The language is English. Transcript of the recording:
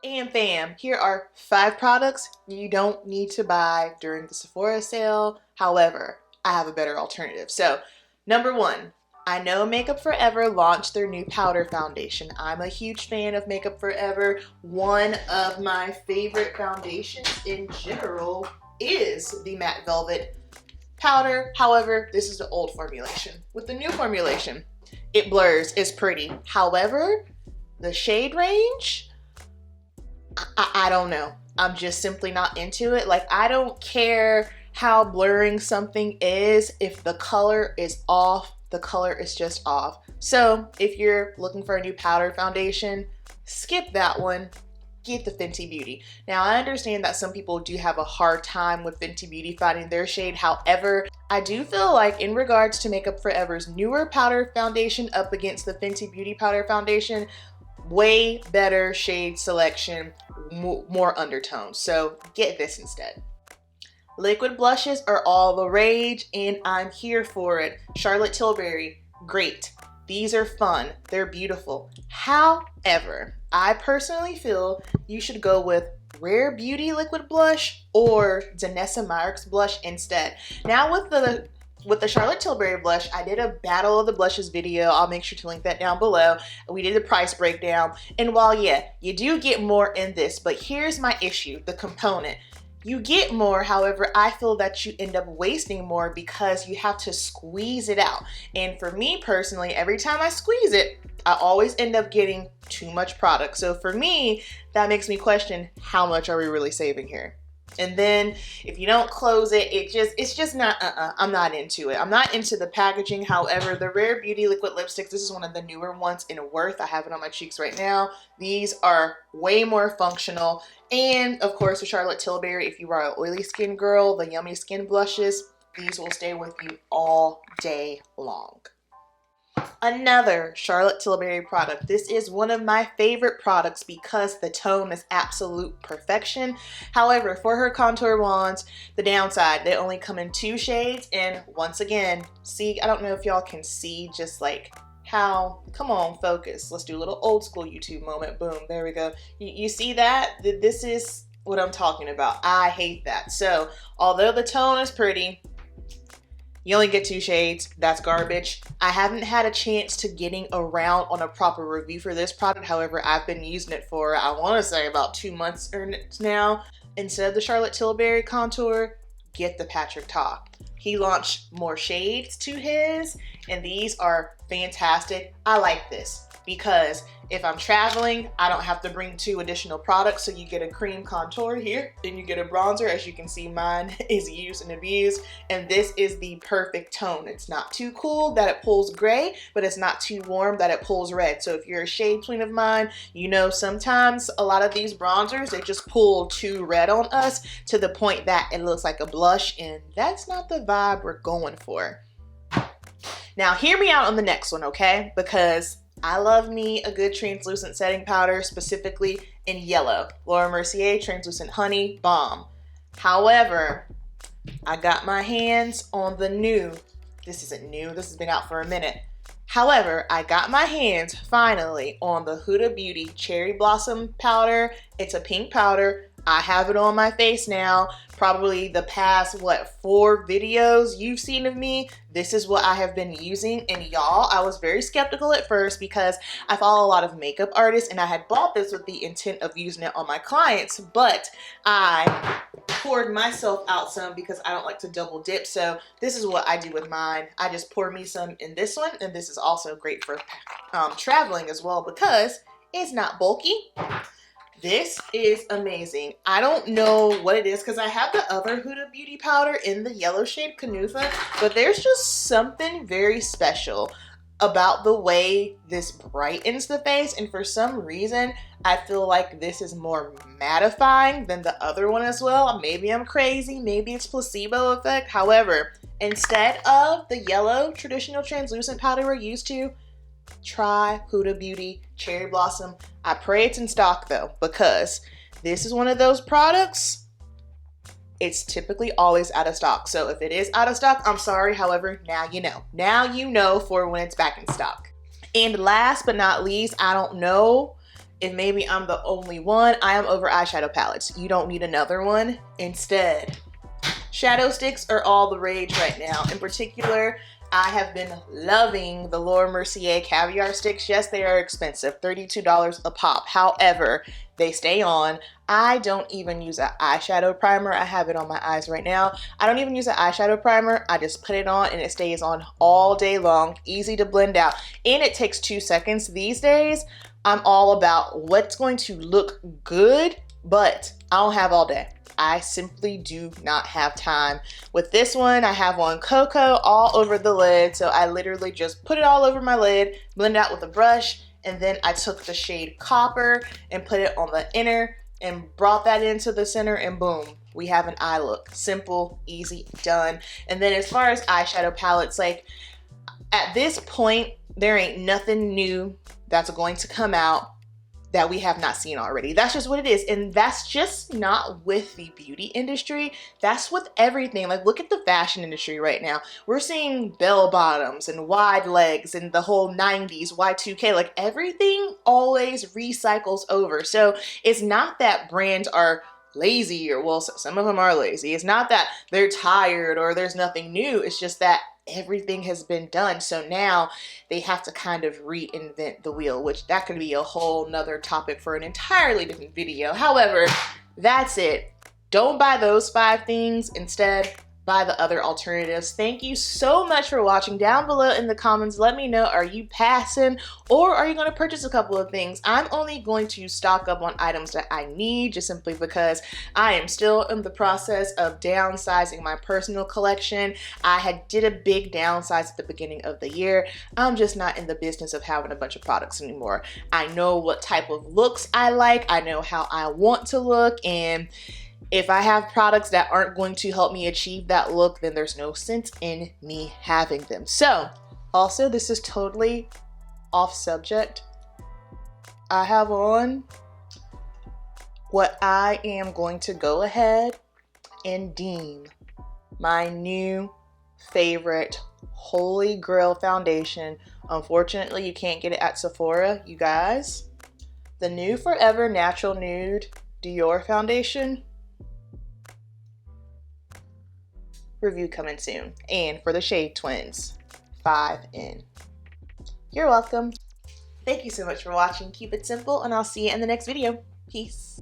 AmFam, here are 5 products you don't need to buy during the Sephora sale. However, I have a better alternative. So, number 1, I know Makeup Forever launched their new powder foundation. I'm a huge fan of Makeup Forever. One of my favorite foundations in general is the Matte Velvet powder. However, this is the old formulation. With the new formulation, it blurs, it's pretty. However, the shade range, I don't know. I'm just simply not into it. Like, I don't care how blurring something is. If the color is off, the color is just off. So if you're looking for a new powder foundation, skip that one. Get the Fenty Beauty. Now, I understand that some people do have a hard time with Fenty Beauty finding their shade. However, I do feel like in regards to Makeup Forever's newer powder foundation up against the Fenty Beauty powder foundation, way better shade selection, more undertone. So get this instead. Liquid blushes are all the rage and I'm here for it. Charlotte Tilbury, great. These are fun, they're beautiful. However, I personally feel you should go with Rare Beauty liquid blush or Danessa Myricks blush instead. Now with the Charlotte Tilbury blush, I did a battle of the blushes video. I'll make sure to link that down below. We did a price breakdown. And while, yeah, you do get more in this, but here's my issue, the component. You get more, however, I feel that you end up wasting more because you have to squeeze it out. And for me personally, every time I squeeze it, I always end up getting too much product. So for me, that makes me question, how much are we really saving here? And then if you don't close it, it's just not, I'm not into it. I'm not into the packaging. However, the Rare Beauty liquid lipsticks, this is one of the newer ones in Worth. I have it on my cheeks right now. These are way more functional. And of course, the Charlotte Tilbury, if you are an oily skin girl, the Yummy Skin blushes, these will stay with you all day long. Another Charlotte Tilbury product. This is one of my favorite products because the tone is absolute perfection. However, for her contour wands, the downside, they only come in 2 shades. And once again, see, I don't know if y'all can see just like how, come on, focus. Let's do a little old school YouTube moment. Boom, there we go. You see that? This is what I'm talking about. I hate that. So although the tone is pretty, you only get 2 shades. That's garbage. I haven't had a chance to getting around on a proper review for this product. However, I've been using it for, I want to say about 2 months now. Instead of the Charlotte Tilbury contour, get the Patrick Ta. He launched more shades to his, and these are fantastic. I like this because if I'm traveling, I don't have to bring 2 additional products. So you get a cream contour here, then you get a bronzer. As you can see, mine is used and abused, and this is the perfect tone. It's not too cool that it pulls gray, but it's not too warm that it pulls red. So if you're a shade twin of mine, you know sometimes a lot of these bronzers, they just pull too red on us to the point that it looks like a blush, and that's not the vibe we're going for. Now, hear me out on the next one, okay? Because I love me a good translucent setting powder, specifically in yellow. Laura Mercier Translucent Honey Bomb. However, I got my hands on the new, this isn't new, this has been out for a minute. However, I got my hands finally on the Huda Beauty Cherry Blossom powder. It's a pink powder. I have it on my face now. Probably the past, 4 videos you've seen of me, this is what I have been using. And y'all, I was very skeptical at first because I follow a lot of makeup artists and I had bought this with the intent of using it on my clients, but I poured myself out some because I don't like to double dip. So this is what I do with mine. I just pour me some in this one, and this is also great for traveling as well because it's not bulky. This is amazing. I don't know what it is because I have the other Huda Beauty powder in the yellow shade Canufa, but there's just something very special about the way this brightens the face, and for some reason I feel like this is more mattifying than the other one as well. Maybe I'm crazy, maybe it's placebo effect. However, instead of the yellow traditional translucent powder we're used to, try Huda Beauty Cherry Blossom. I pray it's in stock though, because this is one of those products, it's typically always out of stock. So if it is out of stock, I'm sorry. However, now you know. Now you know for when it's back in stock. And last but not least, I don't know if maybe I'm the only one, I am over eyeshadow palettes. You don't need another one. Instead, shadow sticks are all the rage right now. In particular, I have been loving the Laura Mercier caviar sticks. Yes, they are expensive, $32 a pop. However, they stay on. I don't even use an eyeshadow primer. I have it on my eyes right now. I don't even use an eyeshadow primer. I just put it on and it stays on all day long. Easy to blend out. And it takes 2 seconds. These days, I'm all about what's going to look good, but I don't have all day. I simply do not have time. With this one, I have on cocoa all over the lid. So I literally just put it all over my lid, blend out with a brush, and then I took the shade Copper and put it on the inner and brought that into the center, and boom, we have an eye look. Simple, easy, done. And then as far as eyeshadow palettes, like at this point, there ain't nothing new that's going to come out that we have not seen already. That's just what it is. And that's just not with the beauty industry. That's with everything. Like, look at the fashion industry right now. We're seeing bell bottoms and wide legs and the whole 90s Y2K. Like, everything always recycles over. So it's not that brands are lazy, or well, some of them are lazy. It's not that they're tired or there's nothing new. It's just that everything has been done. So now they have to kind of reinvent the wheel, which that could be a whole nother topic for an entirely different video. However, that's it. Don't buy those 5 things. Instead, buy the other alternatives. Thank you so much for watching. Down below in the comments, let me know, are you passing or are you going to purchase a couple of things? I'm only going to stock up on items that I need, just simply because I am still in the process of downsizing my personal collection. I did a big downsize at the beginning of the year. I'm just not in the business of having a bunch of products anymore. I know what type of looks I like. I know how I want to look, and if I have products that aren't going to help me achieve that look, then there's no sense in me having them. So, also, this is totally off subject. I have on what I am going to go ahead and deem my new favorite Holy Grail foundation. Unfortunately, you can't get it at Sephora, you guys. The new Forever Natural Nude Dior foundation. Review coming soon. And for the Shade Twins, 5N. You're welcome. Thank you so much for watching. Keep it simple, and I'll see you in the next video. Peace.